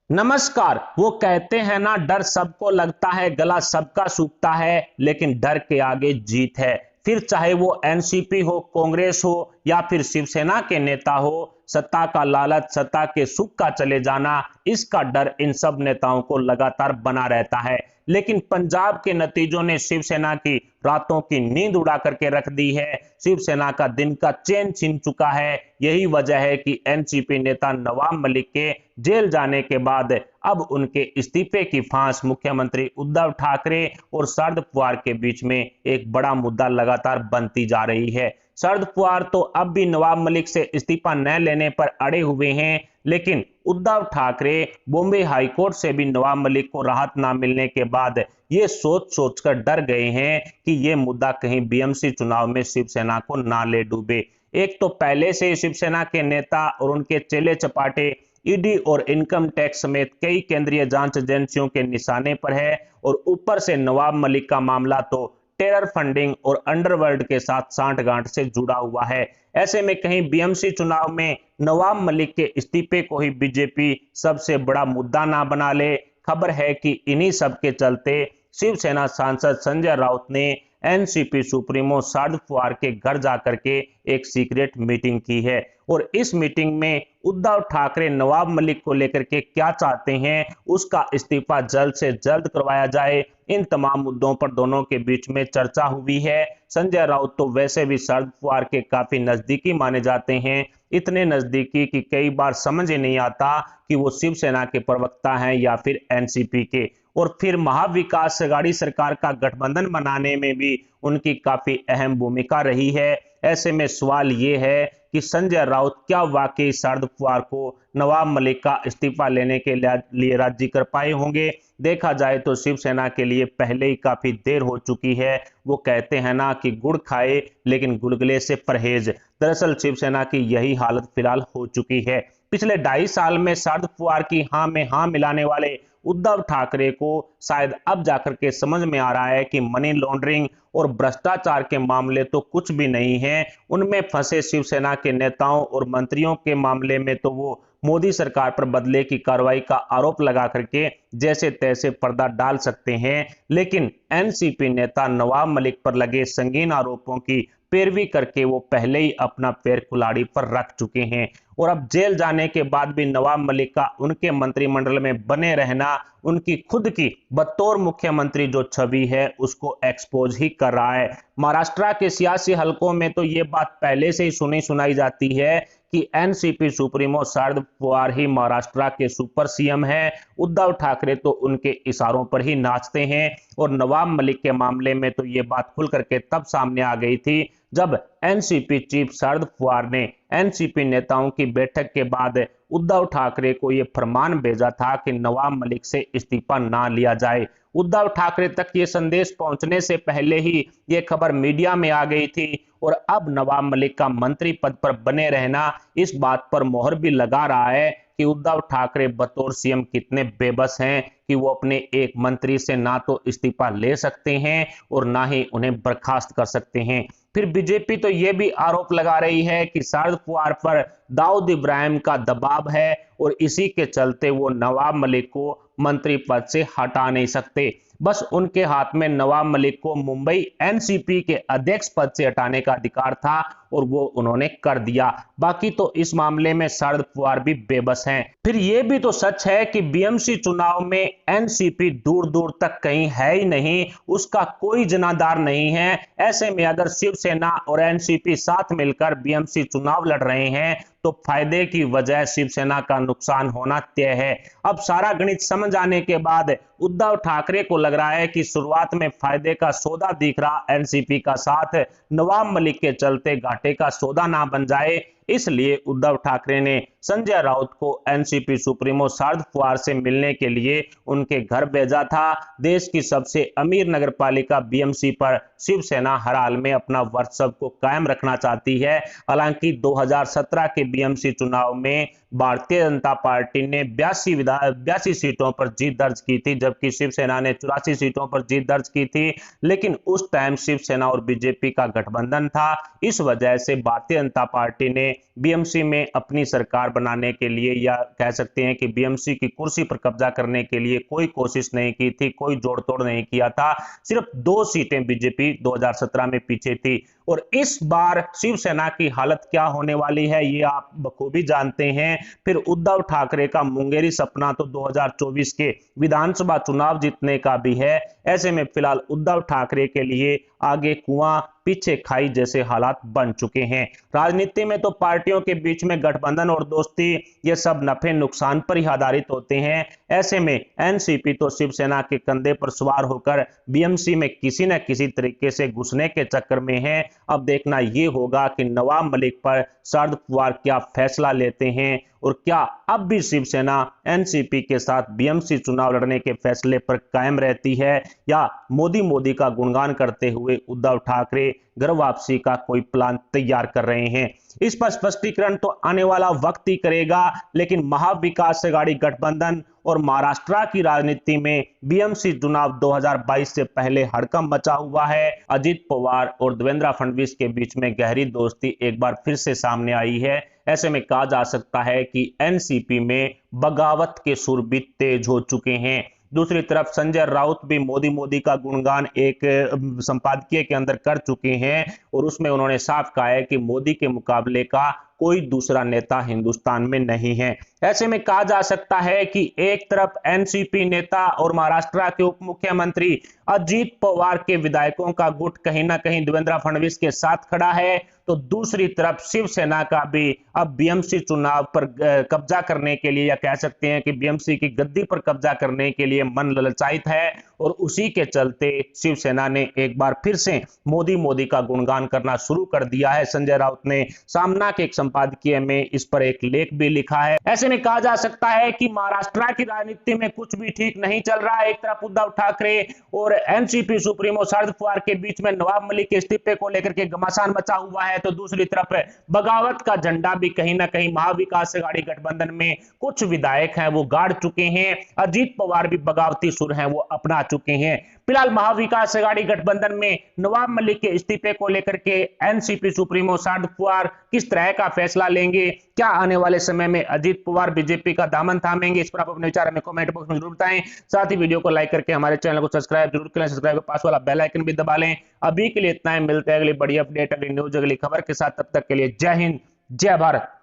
नमस्कार। वो कहते हैं ना, डर सबको लगता है, गला सबका सूखता है, लेकिन डर के आगे जीत है। फिर चाहे वो एनसीपी हो, कांग्रेस हो या फिर शिवसेना के नेता हो, सत्ता का लालच, सत्ता के सुख का चले जाना, इसका डर इन सब नेताओं को लगातार बना रहता है। लेकिन पंजाब के नतीजों ने शिवसेना की रातों की नींद उड़ा करके रख दी है। शिवसेना का दिन का चैन छीन चुका है। यही वजह है कि एनसीपी नेता नवाब मलिक के जेल जाने के बाद अब उनके इस्तीफे की फांस मुख्यमंत्री उद्धव ठाकरे और शरद पवार के बीच में एक बड़ा मुद्दा लगातार बनती जा रही है। शरद पवार तो अब भी नवाब मलिक से इस्तीफा न लेने पर अड़े हुए हैं, लेकिन उद्धव ठाकरे बॉम्बे हाईकोर्ट से भी नवाब मलिक को राहत ना मिलने के बाद ये सोच सोचकर डर गए हैं कि ये मुद्दा कहीं बीएमसी चुनाव में शिवसेना को ना ले डूबे। एक तो पहले से शिवसेना के नेता और उनके चेले चपाटे ईडी और इनकम टैक्स समेत कई केंद्रीय जांच एजेंसियों के निशाने पर है, और ऊपर से नवाब मलिक का मामला तो टेरर फंडिंग और अंडरवर्ल्ड के साथ सांठगांठ से जुड़ा हुआ है। ऐसे में कहीं बीएमसी चुनाव में नवाब मलिक के इस्तीफे को ही बीजेपी सबसे बड़ा मुद्दा ना बना ले। खबर है कि इन्हीं सब के चलते शिवसेना सांसद संजय राउत ने एनसीपी सुप्रीमो शरद पवार के घर जाकर के एक सीक्रेट मीटिंग की है, और इस मीटिंग में उद्धव ठाकरे नवाब मलिक को लेकर के क्या चाहते हैं, उसका इस्तीफा जल्द से जल्द करवाया जाए, इन तमाम मुद्दों पर दोनों के बीच में चर्चा हुई है। संजय राउत तो वैसे भी शरद पवार के काफी नजदीकी माने जाते हैं, इतने नजदीकी कि कई बार समझ ही नहीं आता कि वो शिवसेना के प्रवक्ता हैं या फिर एनसीपी के। और फिर महाविकास अघाड़ी सरकार का गठबंधन बनाने में भी उनकी काफी अहम भूमिका रही है। ऐसे में सवाल ये है कि संजय राउत क्या वाकई शरद पवार को नवाब मलिक का इस्तीफा लेने के लिए राजी कर पाए होंगे। देखा जाए तो शिवसेना के लिए पहले ही काफी देर हो चुकी है। वो कहते हैं ना कि गुड़ खाए लेकिन गुलगुले से परहेज। दरअसल शिवसेना की यही हालत फिलहाल हो चुकी है। पिछले 2.5 साल में शरद पवार की हाँ में हाँ मिलाने वाले उद्धव ठाकरे को शायद अब जाकर के समझ में आ रहा है कि मनी लॉन्ड्रिंग और भ्रष्टाचार के मामले तो कुछ भी नहीं है। उनमें फंसे शिवसेना के नेताओं और मंत्रियों के मामले में तो वो मोदी सरकार पर बदले की कार्रवाई का आरोप लगा करके जैसे तैसे पर्दा डाल सकते हैं, लेकिन एनसीपी नेता नवाब मलिक पर लगे संगीन आरोपों की पैरवी करके वो पहले ही अपना पैर कुल्हाड़ी पर रख चुके हैं। और अब जेल जाने के बाद भी नवाब मलिक का उनके मंत्रिमंडल में बने रहना उनकी खुद की बतौर मुख्यमंत्री जो छवि है उसको एक्सपोज ही कर रहा है। महाराष्ट्र के सियासी हलकों में तो ये बात पहले से ही सुनी सुनाई जाती है कि एनसीपी सुप्रीमो शरद पवार ही महाराष्ट्र के सुपर सीएम हैं। उद्धव ठाकरे तो उनके इशारों पर ही नाचते हैं। और नवाब मलिक के मामले में तो ये बात खुल करके तब सामने आ गई थी जब एनसीपी चीफ शरद पवार ने एनसीपी नेताओं की बैठक के बाद उद्धव ठाकरे को यह फरमान भेजा था कि नवाब मलिक से इस्तीफा ना लिया जाए। उद्धव ठाकरे तक ये संदेश पहुंचने से पहले ही ये खबर मीडिया में आ गई थी, और अब नवाब मलिक का मंत्री पद पर बने रहना इस बात पर मोहर भी लगा रहा है कि उद्धव ठाकरे बतौर सीएम कितने बेबस हैं कि वो अपने एक मंत्री से ना तो इस्तीफा ले सकते हैं और ना ही उन्हें बर्खास्त कर सकते हैं। फिर बीजेपी तो ये भी आरोप लगा रही है कि शरद पवार पर दाऊद इब्राहिम का दबाव है, और इसी के चलते वो नवाब मलिक को मंत्री पद से हटा नहीं सकते। बस उनके हाथ में नवाब मलिक को मुंबई एनसीपी के अध्यक्ष पद से हटाने का अधिकार था, और वो उन्होंने कर दिया। बाकी तो इस मामले में शरद पवार भी बेबस हैं। फिर ये भी तो सच है कि बीएमसी चुनाव में एनसीपी दूर दूर तक कहीं है ही नहीं, उसका कोई जनाधार नहीं है। ऐसे में अगर शिवसेना और एनसीपी साथ मिलकर बीएमसी चुनाव लड़ रहे हैं तो फायदे की वजह शिवसेना का नुकसान होना तय है। अब सारा गणित समझ आने के बाद उद्धव ठाकरे को लग रहा है कि शुरुआत में फायदे का सौदा दिख रहा एनसीपी का साथ नवाब मलिक के चलते घाटे का सौदा ना बन जाए, इसलिए उद्धव ठाकरे ने संजय राउत को एनसीपी सुप्रीमो शरद पवार से मिलने के लिए उनके घर भेजा था। देश की सबसे अमीर नगरपालिका बीएमसी पर शिवसेना हर हाल में अपना वर्चस्व को कायम रखना चाहती है। हालांकि 2017 के बीएमसी चुनाव में भारतीय जनता पार्टी ने 82 सीटों पर जीत दर्ज की थी, जबकि शिवसेना ने 84 सीटों पर जीत दर्ज की थी। लेकिन उस टाइम शिवसेना और बीजेपी का गठबंधन था, इस वजह से भारतीय जनता पार्टी ने बीएमसी में अपनी सरकार बनाने के लिए या कह सकते हैं कि बीएमसी की कुर्सी पर कब्जा करने के लिए कोई कोशिश नहीं की थी, कोई जोड़ तोड़ नहीं किया था। सिर्फ 2 सीटें बीजेपी 2017 में पीछे थी। और इस बार शिवसेना की हालत क्या होने वाली है ये आप बखूबी जानते हैं। फिर उद्धव ठाकरे का मुंगेरी सपना तो 2024 के विधानसभा चुनाव जीतने का भी है। ऐसे में फिलहाल उद्धव ठाकरे के लिए आगे कुआं पीछे खाई जैसे हालात बन चुके हैं। राजनीति में तो पार्टियों के बीच में गठबंधन और दोस्ती ये सब नफे नुकसान पर ही आधारित होते हैं। ऐसे में एनसीपी तो शिवसेना के कंधे पर सवार होकर बीएमसी में किसी न किसी तरीके से घुसने के चक्कर में है। अब देखना ये होगा कि नवाब मलिक पर शरद पवार क्या फैसला लेते हैं और क्या अब भी शिवसेना एनसीपी के साथ बीएमसी चुनाव लड़ने के फैसले पर कायम रहती है या मोदी का गुणगान करते हुए उद्धव ठाकरे घर वापसी का कोई प्लान तैयार कर रहे हैं। इस पर स्पष्टीकरण तो आने वाला वक्त ही करेगा, लेकिन महाविकास अघाड़ी गठबंधन और महाराष्ट्र की राजनीति में बीएमसी चुनाव 2022 से पहले हड़कंप मचा हुआ है। अजित पवार और देवेंद्र फडणवीस के बीच में गहरी दोस्ती एक बार फिर से सामने आई है। ऐसे में कहा जा सकता है कि एनसीपी में बगावत के सुर भी तेज हो चुके हैं। दूसरी तरफ संजय राउत भी मोदी का गुणगान एक संपादकीय के अंदर कर चुके हैं और उसमें उन्होंने साफ कहा है कि मोदी के मुकाबले का कोई दूसरा नेता हिंदुस्तान में नहीं है। ऐसे में कहा जा सकता है कि एक तरफ एनसीपी नेता और महाराष्ट्र के उप मुख्यमंत्री अजित पवार के विधायकों का गुट कहीं ना कहीं देवेंद्र फडणवीस के साथ खड़ा है, तो दूसरी तरफ शिवसेना का भी अब बीएमसी चुनाव पर कब्जा करने के लिए या कह सकते हैं कि बीएमसी की गद्दी पर कब्जा करने के लिए मन ललचायित है और उसी के चलते शिवसेना ने एक बार फिर से मोदी का गुणगान करना शुरू कर दिया है। संजय राउत ने सामना के एक संपादकीय में इस पर एक लेख भी लिखा है। ऐसे में कहा जा सकता है कि महाराष्ट्र की राजनीति में कुछ भी ठीक नहीं चल रहा है। एक तरफ उद्धव ठाकरे और एनसीपी सुप्रीमो शरद पवार के बीच में नवाब मलिक के इस्तीफे को लेकर के घमासान मचा हुआ है, तो दूसरी तरफ बगावत का झंडा भी कहीं ना कहीं महाविकास अघाड़ी गठबंधन में कुछ विधायक हैं वो गाड़ चुके हैं। अजित पवार भी बगावती सुर हैं वो अपना चुके हैं। फिलहाल महाविकास अघाड़ी गठबंधन में नवाब मलिक के इस्तीफे को लेकर के एनसीपी सुप्रीमो शरद पवार किस तरह का फैसला लेंगे, क्या आने वाले समय में अजित पवार बीजेपी का दामन थामेंगे, इस पर आप अपने विचार हमें कमेंट बॉक्स में जरूर बताएं। साथ ही वीडियो को लाइक करके हमारे चैनल को सब्सक्राइब जरूर करें, सब्सक्राइब के पास वाला बेल आइकन भी दबा लें। अभी के लिए इतना ही, मिलते हैं अगली बड़ी अपडेट अगली न्यूज अगली खबर के साथ। तब तक के लिए जय हिंद जय भारत।